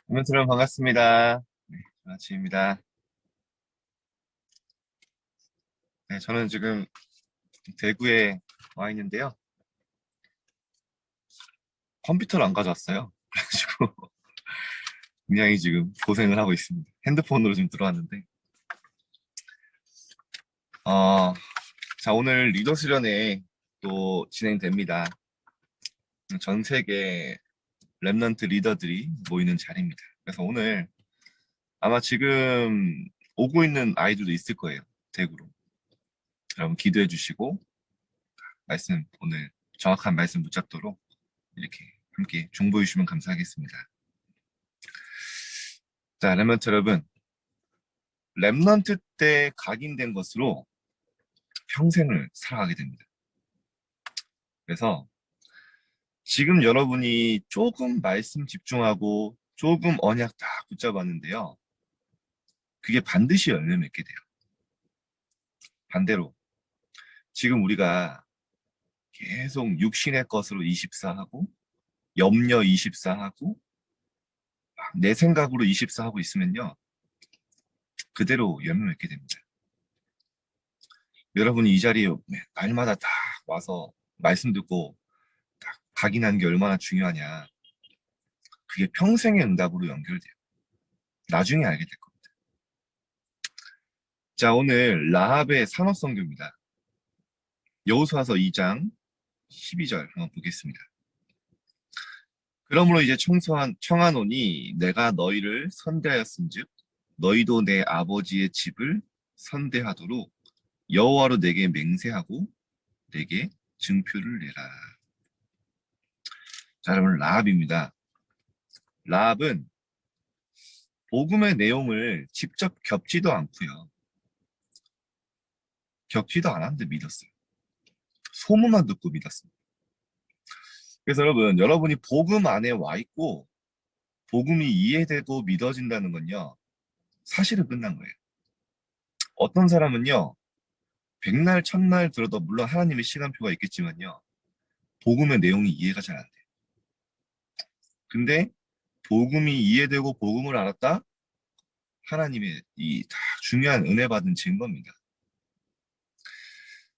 여러분 반갑습니다. 네, 아침입니다. 네, 저는 지금 대구에 와 있는데요. 컴퓨터를 안 가져왔어요. 그래가지고 굉장히 지금 고생을 하고 있습니다. 핸드폰으로 지금 들어왔는데, 어, 자 오늘 리더 수련회 또 진행됩니다. 전 세계 랩넌트 리더들이 모이는 자리입니다. 그래서 오늘 아마 지금 오고 있는 아이들도 있을 거예요. 대구로. 여러분 기도해 주시고 말씀 오늘 정확한 말씀 붙잡도록 이렇게 함께 정보해 주시면 감사하겠습니다. 자, 랩런트 여러분, 랩런트 때 각인된 것으로 평생을 살아가게 됩니다. 그래서 지금 여러분이 조금 말씀 집중하고 조금 언약 딱 붙잡았는데요. 그게 반드시 열매 맺게 돼요. 반대로 지금 우리가 계속 육신의 것으로 24하고 염려 24하고 내 생각으로 24하고 있으면요. 그대로 열매 맺게 됩니다. 여러분이 이 자리에 날마다 딱 와서 말씀 듣고 딱 각인하는 게 얼마나 중요하냐. 그게 평생의 응답으로 연결돼요. 나중에 알게 될 겁니다. 자, 오늘 라합의 산업선교입니다. 여호수아서 2장 12절 한번 보겠습니다. 그러므로 이제 청하노니 내가 너희를 선대하였은즉 너희도 내 아버지의 집을 선대하도록 여호와로 내게 맹세하고 내게 증표를 내라. 자, 여러분 라합입니다. 라합은 복음의 내용을 직접 겪지도 않고요. 겪지도 않았는데 믿었어요. 소문만 듣고 믿었습니다. 그래서 여러분이 복음 안에 와 있고 복음이 이해되고 믿어진다는 건요. 사실은 끝난 거예요. 어떤 사람은요. 백날 천날 들어도 물론 하나님의 시간표가 있겠지만요. 복음의 내용이 이해가 잘 안 돼요. 근데 복음이 이해되고 복음을 알았다? 하나님의 이 다 중요한 은혜 받은 증거입니다.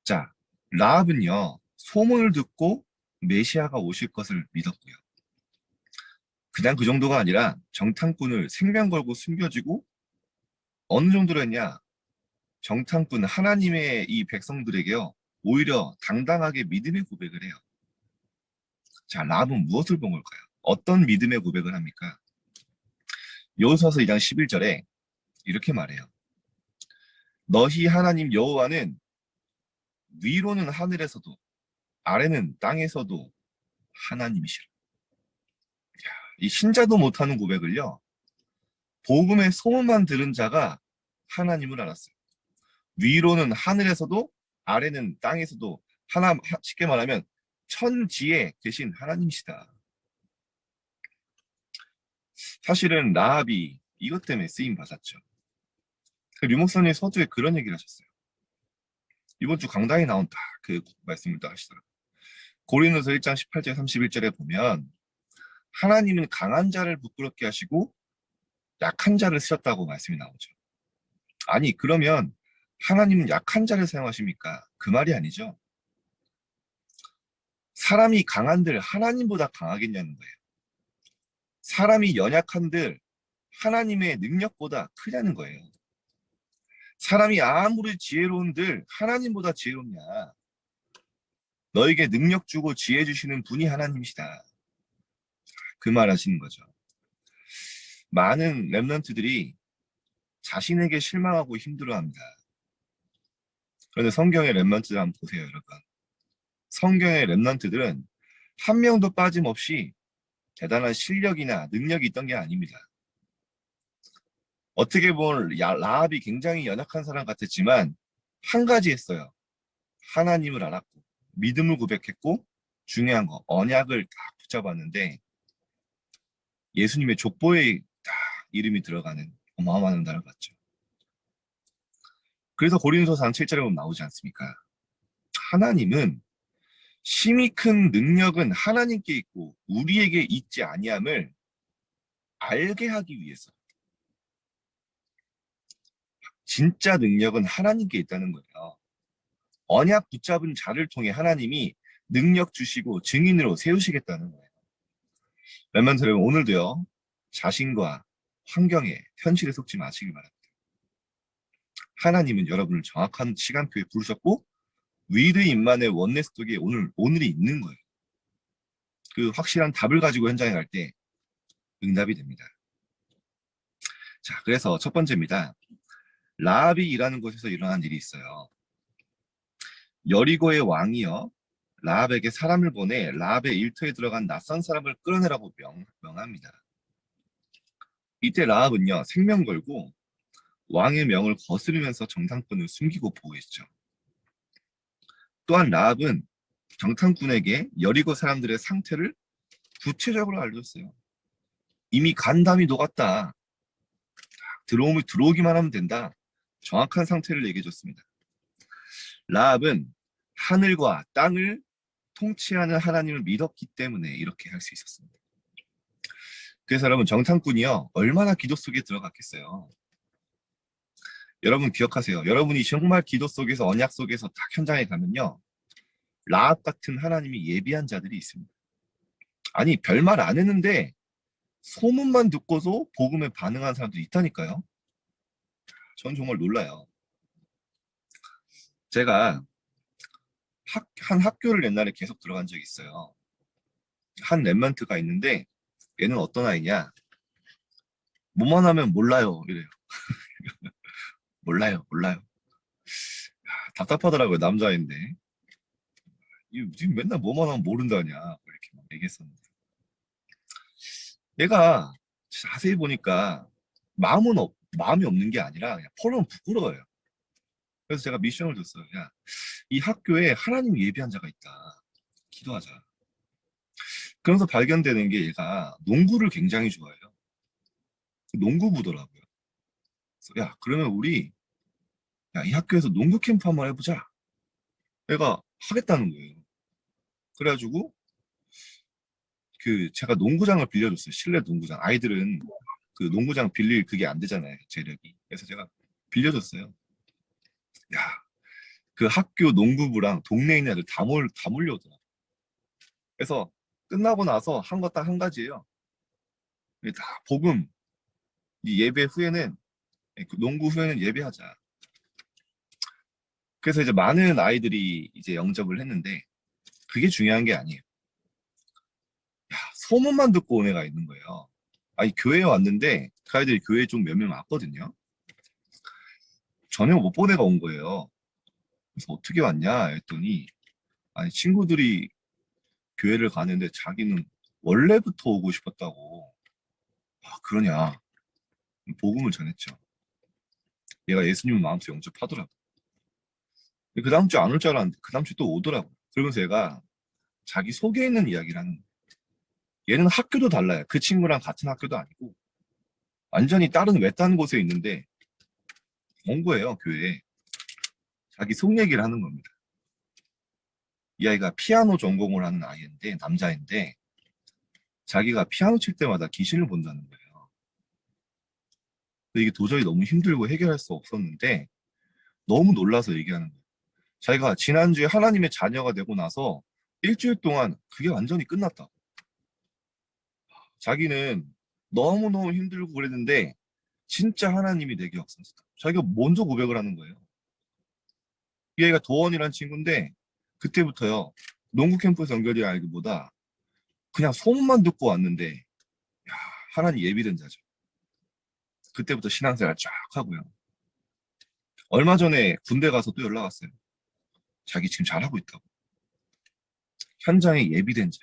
자, 라합은요. 소문을 듣고 메시아가 오실 것을 믿었고요. 그냥 그 정도가 아니라 정탐꾼을 생명 걸고 숨겨지고 어느 정도로 했냐? 정탐꾼 하나님의 이 백성들에게요. 오히려 당당하게 믿음의 고백을 해요. 자, 라합은 무엇을 본 걸까요? 어떤 믿음의 고백을 합니까? 여호수아서 2장 11절에 이렇게 말해요. 너희 하나님 여호와는 위로는 하늘에서도 아래는 땅에서도 하나님이시라. 이 신자도 못하는 고백을요. 복음의 소문만 들은 자가 하나님을 알았어요. 위로는 하늘에서도 아래는 땅에서도 쉽게 말하면 천지에 계신 하나님이시다. 사실은 라합이 이것 때문에 쓰임 받았죠. 류 목사님 서두에 그런 얘기를 하셨어요. 이번 주 강당에 나온 딱 그 말씀을 딱 하시더라고요. 고린도서 1장 18절 31절에 보면 하나님은 강한 자를 부끄럽게 하시고 약한 자를 쓰셨다고 말씀이 나오죠. 아니 그러면 하나님은 약한 자를 사용하십니까? 그 말이 아니죠. 사람이 강한들 하나님보다 강하겠냐는 거예요. 사람이 연약한들 하나님의 능력보다 크냐는 거예요. 사람이 아무리 지혜로운들 하나님보다 지혜롭냐. 너에게 능력 주고 지혜 주시는 분이 하나님이시다. 그 말 하시는 거죠. 많은 랩런트들이 자신에게 실망하고 힘들어합니다. 그런데 성경의 랩런트들 한번 보세요, 여러분. 성경의 랩런트들은 한 명도 빠짐없이 대단한 실력이나 능력이 있던 게 아닙니다. 어떻게 보면 라합이 굉장히 연약한 사람 같았지만 한 가지 했어요. 하나님을 알았고 믿음을 고백했고 중요한 거 언약을 딱 붙잡았는데 예수님의 족보에 딱 이름이 들어가는 어마어마한 나라 같죠. 그래서 고린도서 7절에 보면 나오지 않습니까? 하나님은 심히 큰 능력은 하나님께 있고 우리에게 있지 아니함을 알게 하기 위해서. 진짜 능력은 하나님께 있다는 거예요. 언약 붙잡은 자를 통해 하나님이 능력 주시고 증인으로 세우시겠다는 거예요. 랩런트 여러분, 오늘도요, 자신과 환경에, 현실에 속지 마시길 바랍니다. 하나님은 여러분을 정확한 시간표에 부르셨고 위드 인만의 원네스 속에 오늘이 있는 거예요. 그 확실한 답을 가지고 현장에 갈 때 응답이 됩니다. 자, 그래서 첫 번째입니다. 라합이라는 곳에서 일어난 일이 있어요. 여리고의 왕이요, 라합에게 사람을 보내 라합의 일터에 들어간 낯선 사람을 끌어내라고 명합니다. 이때 라합은요, 생명 걸고 왕의 명을 거스르면서 정탐꾼을 숨기고 보호했죠. 또한 라합은 정탐꾼에게 여리고 사람들의 상태를 구체적으로 알려줬어요. 이미 간담이 녹았다. 들어오기만 하면 된다. 정확한 상태를 얘기해줬습니다. 라합은 하늘과 땅을 통치하는 하나님을 믿었기 때문에 이렇게 할 수 있었습니다. 그래서 여러분, 정탐꾼이요, 얼마나 기도 속에 들어갔겠어요. 여러분 기억하세요. 여러분이 정말 기도 속에서, 언약 속에서 딱 현장에 가면요, 라합 같은 하나님이 예비한 자들이 있습니다. 아니, 별말 안 했는데 소문만 듣고서 복음에 반응한 사람들이 있다니까요. 전 정말 놀라요. 제가 한 학교를 옛날에 계속 들어간 적이 있어요. 한 랩런트가 있는데 얘는 어떤 아이냐, 뭐만 하면 몰라요 이래요. 몰라요. 답답하더라고요. 남자인데 지금 맨날 뭐만 하면 모른다냐 이렇게 막 얘기했었는데, 얘가 자세히 보니까 마음이 없는 게 아니라 그냥 펄은 부끄러워요. 그래서 제가 미션을 줬어요. 야, 이 학교에 하나님 예비한 자가 있다. 기도하자. 그러면서 발견되는 게 얘가 농구를 굉장히 좋아해요. 농구부더라고요. 그래서 야, 그러면 우리 이 학교에서 농구 캠프 한번 해보자. 얘가 하겠다는 거예요. 그래가지고 제가 농구장을 빌려줬어요. 실내 농구장. 아이들은 그 농구장 빌릴 그게 안 되잖아요. 재력이. 그래서 제가 빌려줬어요. 야, 그 학교 농구부랑 동네에 있는 애들 다 몰려오더라. 그래서 끝나고 나서 한 거 딱 한 가지예요. 다 복음. 이 예배 후에는, 그 농구 후에는 예배하자. 그래서 이제 많은 아이들이 이제 영접을 했는데 그게 중요한 게 아니에요. 야, 소문만 듣고 온 애가 있는 거예요. 아니, 교회에 왔는데 그 아이들이 교회에 좀 몇 명 왔거든요. 전혀 못 본 애가 온 거예요. 그래서 어떻게 왔냐 했더니, 아니, 친구들이 교회를 가는데 자기는 원래부터 오고 싶었다고. 아, 그러냐. 복음을 전했죠. 얘가 예수님을 마음속에 영접하더라고. 그 다음 주 안 올 줄 알았는데 그 다음 주 또 오더라고. 그러면서 얘가 자기 속에 있는 이야기를 하는 거예요. 얘는 학교도 달라요. 그 친구랑 같은 학교도 아니고 완전히 다른 외딴 곳에 있는데 온 거예요, 교회에. 자기 속 얘기를 하는 겁니다. 이 아이가 피아노 전공을 하는 아이인데, 남자인데 자기가 피아노 칠 때마다 귀신을 본다는 거예요. 근데 이게 도저히 너무 힘들고 해결할 수 없었는데 너무 놀라서 얘기하는 거예요. 자기가 지난주에 하나님의 자녀가 되고 나서 일주일 동안 그게 완전히 끝났다고. 자기는 너무너무 힘들고 그랬는데 진짜 하나님이 내게 역사하셨다. 자기가 먼저 고백을 하는 거예요. 이 애가 도원이란 친구인데 그때부터요, 농구 캠프에서 연결이 알기보다 그냥 소문만 듣고 왔는데, 야, 하나님 예비된 자죠. 그때부터 신앙생활 쫙 하고요. 얼마 전에 군대 가서 또 연락 왔어요. 자기 지금 잘하고 있다고. 현장에 예비된 자.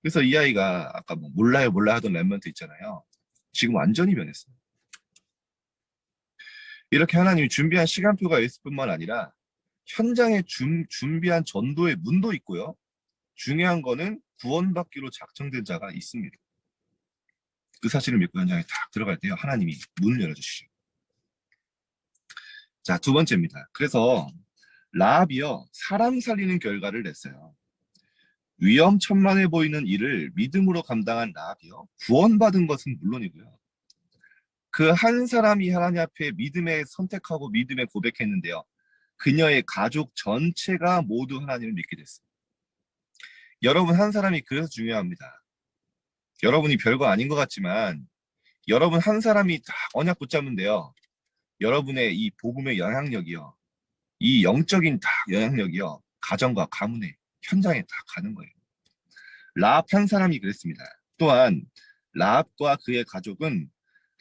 그래서 이 아이가 아까 뭐 몰라요 하던 랩런트 있잖아요. 지금 완전히 변했어요. 이렇게 하나님이 준비한 시간표가 있을 뿐만 아니라 현장에 준비한 전도의 문도 있고요. 중요한 거는 구원받기로 작정된 자가 있습니다. 그 사실을 믿고 현장에 딱 들어갈 때요, 하나님이 문을 열어주시죠. 자, 두 번째입니다. 그래서 라합이요, 사람 살리는 결과를 냈어요. 위험천만해 보이는 일을 믿음으로 감당한 라합이요. 구원받은 것은 물론이고요. 그 한 사람이 하나님 앞에 믿음에 선택하고 믿음에 고백했는데요. 그녀의 가족 전체가 모두 하나님을 믿게 됐어요. 여러분 한 사람이 그래서 중요합니다. 여러분이 별거 아닌 것 같지만 여러분 한 사람이 딱 언약 붙잡는데요. 여러분의 이 복음의 영향력이요. 이 영적인 딱 영향력이요. 가정과 가문의 현장에 딱 가는 거예요. 라합 한 사람이 그랬습니다. 또한 라합과 그의 가족은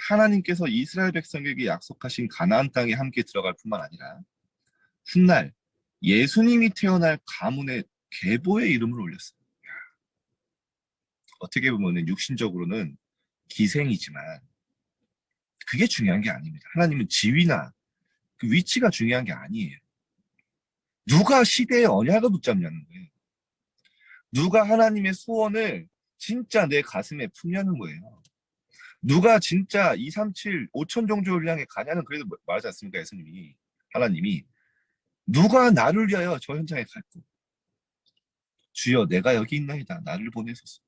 하나님께서 이스라엘 백성에게 약속하신 가나안 땅에 함께 들어갈 뿐만 아니라 훗날 예수님이 태어날 가문의 계보의 이름을 올렸어요. 어떻게 보면 육신적으로는 기생이지만 그게 중요한 게 아닙니다. 하나님은 지위나 그 위치가 중요한 게 아니에요. 누가 시대의 언약을 붙잡냐는 거예요. 누가 하나님의 소원을 진짜 내 가슴에 품냐는 거예요. 누가 진짜 237, 5천 종족을 향해 가냐는 그래도 말하지 않습니까? 예수님이, 하나님이. 누가 나를 위하여 저 현장에 갈고 주여 내가 여기 있나이다. 나를 보내소서.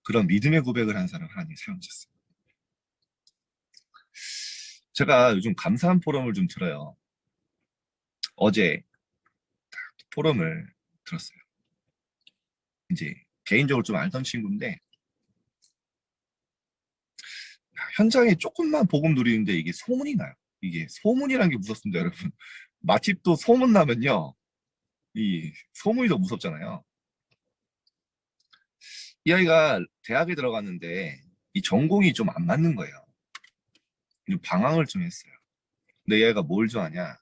그런 믿음의 고백을 한 사람 하나님이 사용하셨어요. 제가 요즘 감사한 포럼을 좀 들어요. 어제 포럼을 들었어요. 이제 개인적으로 좀 알던 친구인데 현장에 조금만 복음 누리는데 이게 소문이 나요. 이게 소문이라는 게 무섭습니다, 여러분. 맛집도 소문 나면요. 이 소문이 더 무섭잖아요. 이 아이가 대학에 들어갔는데 이 전공이 좀 안 맞는 거예요. 방황을 좀 했어요. 근데 얘가 뭘 좋아하냐?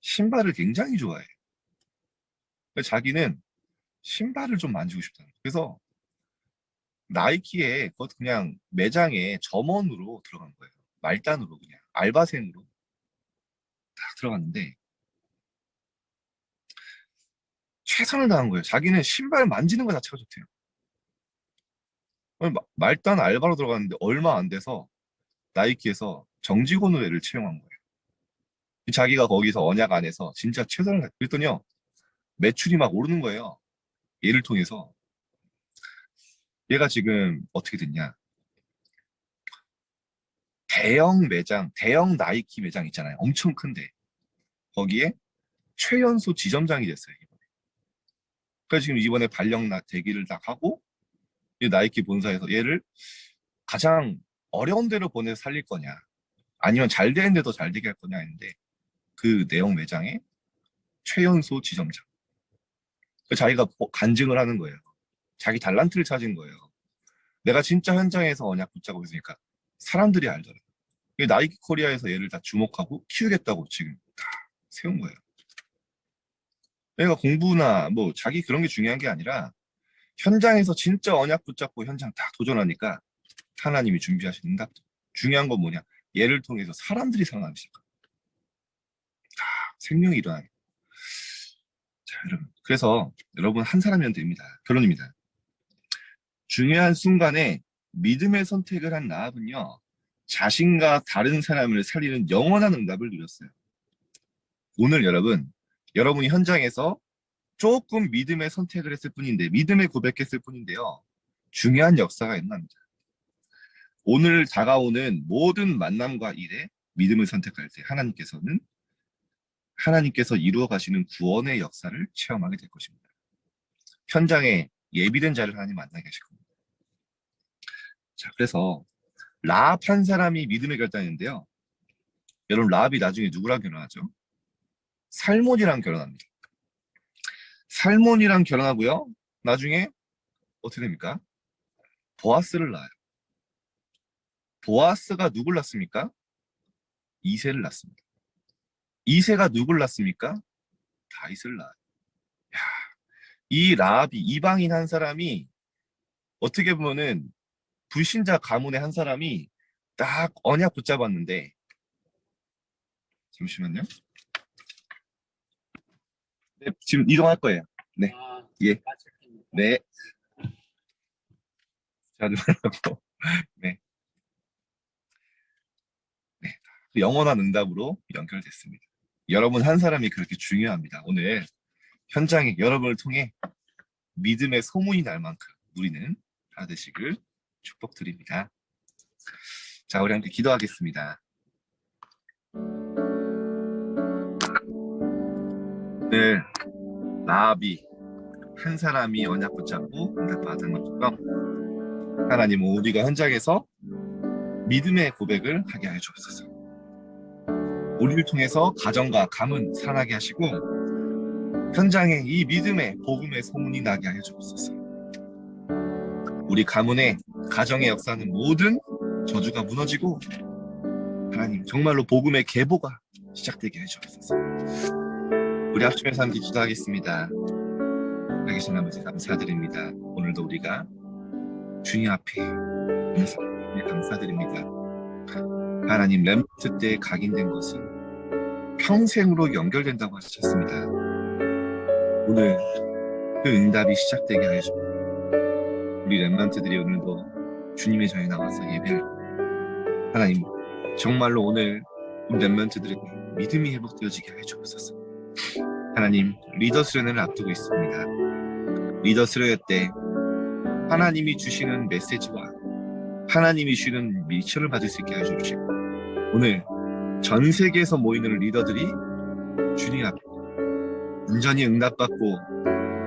신발을 굉장히 좋아해. 자기는 신발을 좀 만지고 싶다는 거예요. 그래서 나이키에 그것 그냥 매장에 점원으로 들어간 거예요. 말단으로 그냥 알바생으로 딱 들어갔는데 최선을 다한 거예요. 자기는 신발 만지는 거 자체가 좋대요. 말단 알바로 들어갔는데 얼마 안 돼서 나이키에서 정직원으로 애를 채용한 거예요. 자기가 거기서 언약 안에서 진짜 최선을 다했더니요. 매출이 막 오르는 거예요. 얘를 통해서. 얘가 지금 어떻게 됐냐. 대형 매장, 대형 나이키 매장 있잖아요. 엄청 큰데. 거기에 최연소 지점장이 됐어요. 이번에. 그래서 지금 이번에 발령 대기를 딱 하고 이 나이키 본사에서 얘를 가장 어려운 데로 보내서 살릴 거냐. 아니면 잘 되는 데도 잘 되게 할 거냐 했는데 그 내용 매장에 최연소 지점장. 자기가 간증을 하는 거예요. 자기 달란트를 찾은 거예요. 내가 진짜 현장에서 언약 붙잡고 있으니까 사람들이 알더라고요. 나이키 코리아에서 얘를 다 주목하고 키우겠다고 지금 다 세운 거예요. 얘가 공부나 뭐 자기 그런 게 중요한 게 아니라 현장에서 진짜 언약 붙잡고 현장 다 도전하니까 하나님이 준비하신 응답. 중요한 건 뭐냐? 얘를 통해서 사람들이 살아나기 시작합니다. 생명이 일어나요. 자, 여러분. 그래서 여러분 한 사람이면 됩니다. 결론입니다. 중요한 순간에 믿음의 선택을 한 라합은요. 자신과 다른 사람을 살리는 영원한 응답을 누렸어요. 오늘 여러분, 여러분이 현장에서 조금 믿음의 선택을 했을 뿐인데, 믿음의 고백했을 뿐인데요. 중요한 역사가 일어납니다. 오늘 다가오는 모든 만남과 일에 믿음을 선택할 때 하나님께서 이루어 가시는 구원의 역사를 체험하게 될 것입니다. 현장에 예비된 자를 하나님 만나게 하실 겁니다. 자, 그래서 라합 한 사람이 믿음의 결단인데요. 여러분 라합이 나중에 누구랑 결혼하죠? 살몬이랑 결혼합니다. 살몬이랑 결혼하고요. 나중에 어떻게 됩니까? 보아스를 낳아요. 보아스가 누굴 낳습니까? 이새를 낳습니다. 이새가 누굴 낳습니까? 다윗을 낳아요. 야, 이 라합이 이방인 한 사람이 어떻게 보면은 불신자 가문의 한 사람이 딱 언약 붙잡았는데 잠시만요. 네, 지금 이동할 거예요. 네. 예. 네. 자주 말하고. 네. 네. 영원한 응답으로 연결됐습니다. 여러분 한 사람이 그렇게 중요합니다. 오늘 현장에 여러분을 통해 믿음의 소문이 날 만큼 우리는 받으시길 축복드립니다. 자, 우리 함께 기도하겠습니다. 오늘 라합이 한 사람이 언약 붙잡고 응답받은 것처럼 하나님, 우리가 현장에서 믿음의 고백을 하게 하여 주옵소서. 우리를 통해서 가정과 가문 살아나게 하시고 현장에 이 믿음의 복음의 소문이 나게 하여 주옵소서. 우리 가문의 가정에 역사하는 모든 저주가 무너지고 하나님 정말로 복음의 계보가 시작되게 해 주옵소서. 우리 합심해서 함께 기도하겠습니다. 하나님 아버지 감사드립니다. 오늘도 우리가 주님 앞에 감사드립니다. 하나님, 렘넌트 때 각인된 것은 평생으로 연결된다고 하셨습니다. 오늘 그 응답이 시작되게 하여 주옵소서. 우리 렘넌트들이 오늘도 주님의 전에 나와서 예배할 하나님, 정말로 오늘 우리 렘넌트들에게 믿음이 회복되어지게 하여 주옵소서. 하나님, 리더 수련회를 앞두고 있습니다. 리더 수련회 때 하나님이 주시는 메시지와 하나님이 주시는 미션을 받을 수 있게 해주시고 오늘 전 세계에서 모이는 리더들이 주님 앞에 온전히 응답받고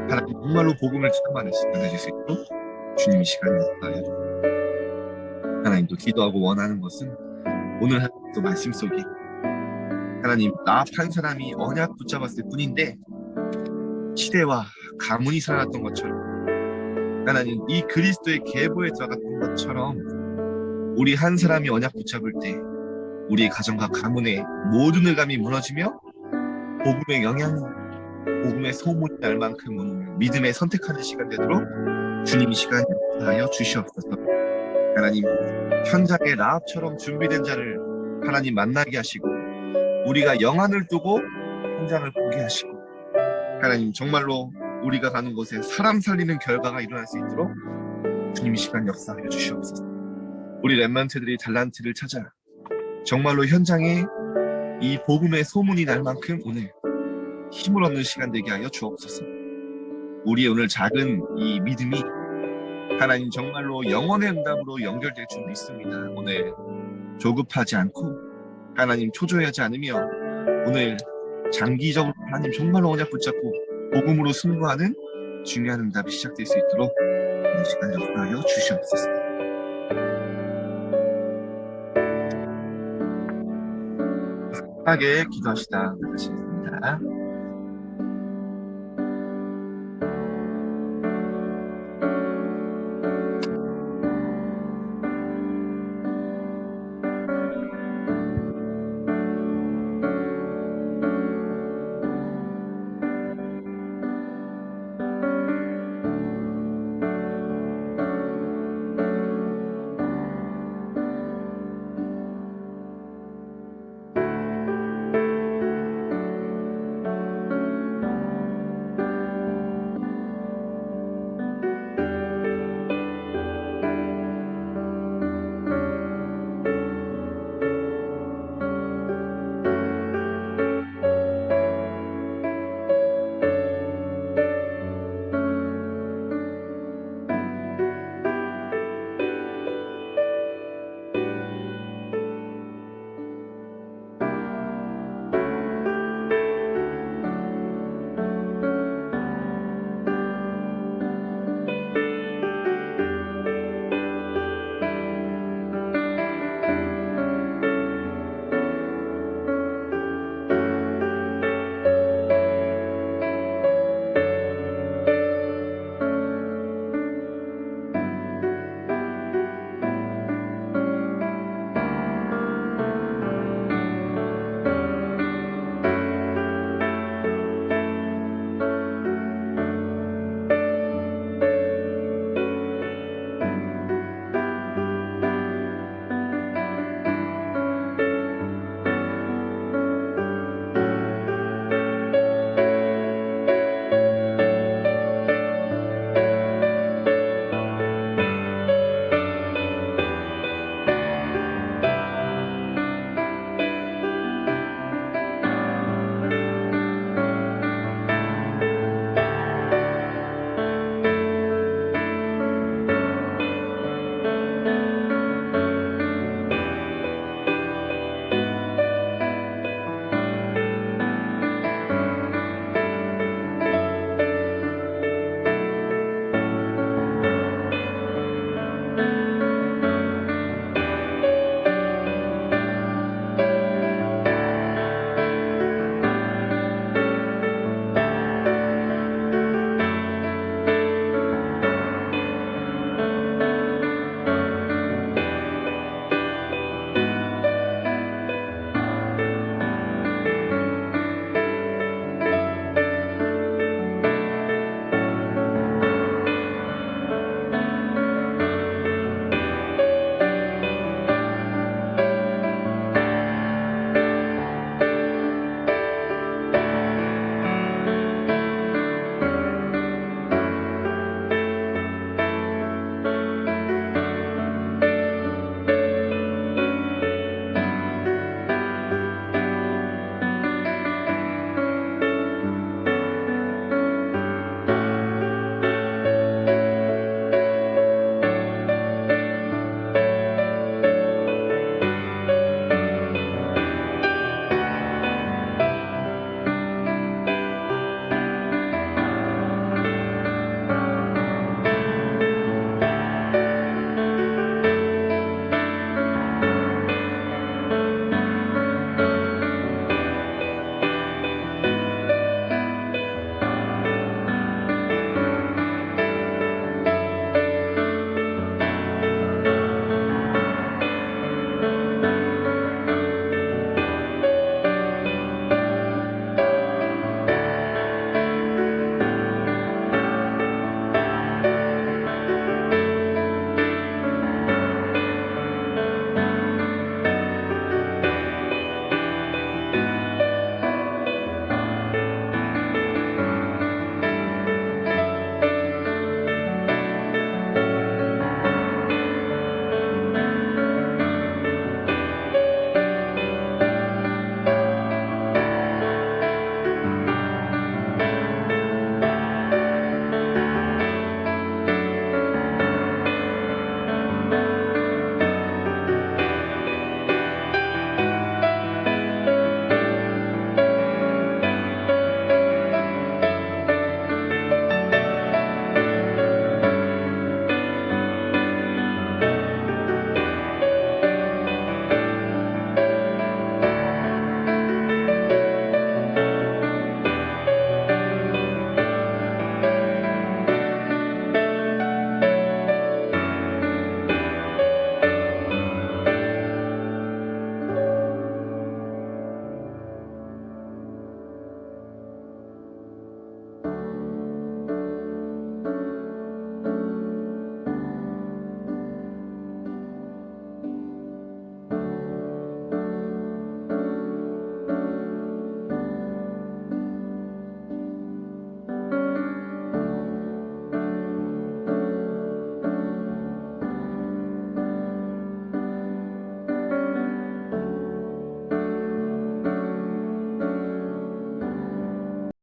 하나님 정말로 복음을 체험하는 시간 되실 수 있도록 주님 이 시간을 하여 주옵소서. 하나님도 기도하고 원하는 것은 오늘 하나님도 말씀 속에 하나님 라합 한 사람이 언약 붙잡았을 뿐인데 시대와 가문이 살아났던 것처럼 하나님 이 그리스도의 계보에 들어갔던 것처럼 우리 한 사람이 언약 붙잡을 때 우리 가정과 가문의 모든 의감이 무너지며 복음의 영향, 복음의 소문이 날 만큼 오늘 믿음에 선택하는 시간 되도록 주님 이 시간 역사하여 주시옵소서. 하나님 현장에 라합처럼 준비된 자를 하나님 만나게 하시고 우리가 영안을 두고 현장을 보게 하시고 하나님 정말로 우리가 가는 곳에 사람 살리는 결과가 일어날 수 있도록 주님 이 시간 역사하여 주시옵소서. 우리 렘넌트들이 달란트를 찾아 정말로 현장에 이 복음의 소문이 날 만큼 오늘 힘을 얻는 시간 되게 하여 주옵소서. 우리의 오늘 작은 이 믿음이 하나님 정말로 영원의 응답으로 연결될 줄 믿습니다. 오늘 조급하지 않고 하나님 초조해하지 않으며 오늘 장기적으로 하나님 정말로 언약 붙잡고 복음으로 승부하는 중요한 응답이 시작될 수 있도록 이 시간 역사하여 주시옵소서. 편하게 기도하시다 하시겠습니다.